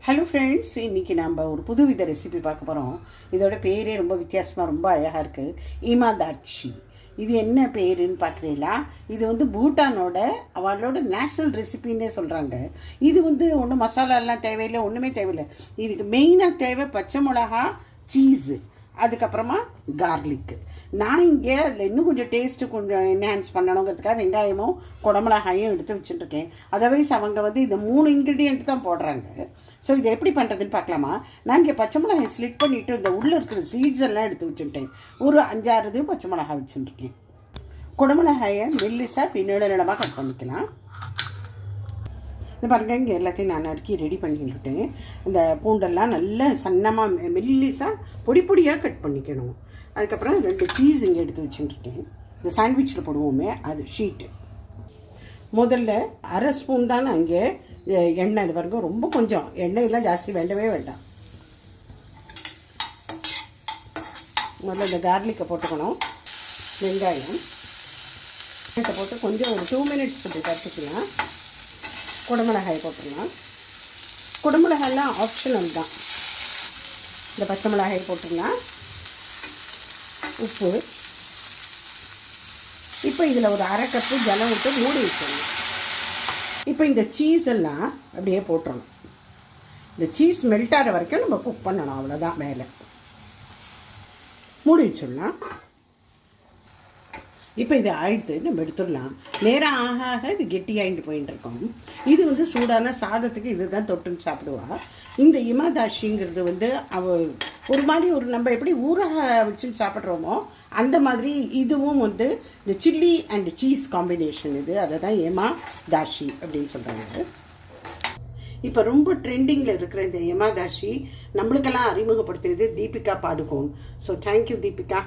Hello friends, இன்றைக்கி நம்ம ஒரு புதுவித ரெசிபி பார்க்க போகிறோம். இதோட பேரே ரொம்ப வித்தியாசமாக ரொம்ப அழகாக இருக்குது. ஈமாதாட்சி. இது என்ன பேருன்னு பார்க்குறீங்களா? இது வந்து பூட்டானோட அவளோட நேஷ்னல் ரெசிபின்னே சொல்கிறாங்க. இது வந்து ஒன்றும் மசாலாலாம் தேவையில்லை, ஒன்றுமே தேவையில்லை. இதுக்கு மெயினாக தேவை பச்சை மிளகா, சீஸு, அதுக்கப்புறமா கார்லிக்கு. நான் இங்கே அதில் இன்னும் கொஞ்சம் டேஸ்ட்டு கொஞ்சம் என்ஹான்ஸ் பண்ணணுங்கிறதுக்காக வெங்காயமும் குடமிளகாயும் எடுத்து வச்சுட்டுருக்கேன். அதர்வைஸ் அவங்க வந்து இந்த 3 இன்க்ரீடியண்ட் தான் போடுறாங்க. ஸோ இதை எப்படி பண்ணுறதுன்னு பார்க்கலாமா? நான் இங்கே பச்சை மிளகாயை ஸ்லிட் பண்ணிவிட்டு இந்த உள்ளே இருக்கிற சீட்ஸ் எல்லாம் எடுத்து வச்சுட்டேன். ஒரு 5-6 பச்சை மிளகாய் வச்சுட்டுருக்கேன். குடமிளகாயை மெல்லிசாக இப்படி நீளமாக கட் பண்ணிக்கலாம். இந்த பாருங்க, இங்கே எல்லாத்தையும் நான் நறுக்கி ரெடி பண்ணிக்கிட்டேன். இந்த பூண்டெல்லாம் நல்லா சன்னமாக மெல்லிசாக பொடியாக கட் பண்ணிக்கணும். அதுக்கப்புறம் 2 சீஸ் இங்கே எடுத்து வச்சுட்டுருக்கேன். இந்த சாண்ட்விச்சில் போடுவோமே அது ஷீட்டு. முதல்ல 1/2 ஸ்பூன் தான் அங்கே எண்ணெய். இது பாருங்க, ரொம்ப கொஞ்சம் எண்ணெயெல்லாம் ஜாஸ்தி வேண்டவே வேண்டாம். முதல்ல இந்த கார்லிக்கை போட்டுக்கணும். வெங்காயம் இதை போட்டு கொஞ்சம் ஒரு 2 மினிட்ஸ் போட்டு கற்றுக்கலாம். குடமிளகாய் போட்டுடலாம். குடமிளகாயெல்லாம் ஆப்ஷனல் தான். இந்த பச்சை மிளகாய் போட்டுடலாம். உப்பு. இப்போ இதில் ஒரு 1/2 கப்பு ஜலம் விட்டு மூடி வச்சிடணும். இப்போ இந்த சீஸ் எல்லாம் அப்படியே போட்டுடணும். இந்த சீஸ் மெல்ட் ஆகிற வரைக்கும் நம்ம குக் பண்ணணும். அவ்வளோதான் வேலை. மூடி வச்சிடலாம். இப்போ இது ஆயிடுத்து, நம்ம எடுத்துடலாம். நேரம் ஆக ஆக இது கெட்டியாகிட்டு போயிட்டு இருக்கோம். இது வந்து சூடான சாதத்துக்கு இது தான் தொட்டுன்னு சாப்பிடுவா. இந்த இமாதாஷிங்கிறது வந்து ஒரு மாதிரி நம்ம எப்படி ஊறுக வச்சு சாப்பிட்றோமோ அந்த மாதிரி இதுவும் வந்து இந்த சில்லி அண்ட் சீஸ் காம்பினேஷன். இது அதை தான் இமாதாஷி அப்படின்னு சொல்கிறாங்க. இப்போ ரொம்ப ட்ரெண்டிங்கில் இருக்கிற இந்த இமாதாஷி நம்மளுக்கெல்லாம் அறிமுகப்படுத்துறது தீபிகா பாடுகோன். So thank you Deepika.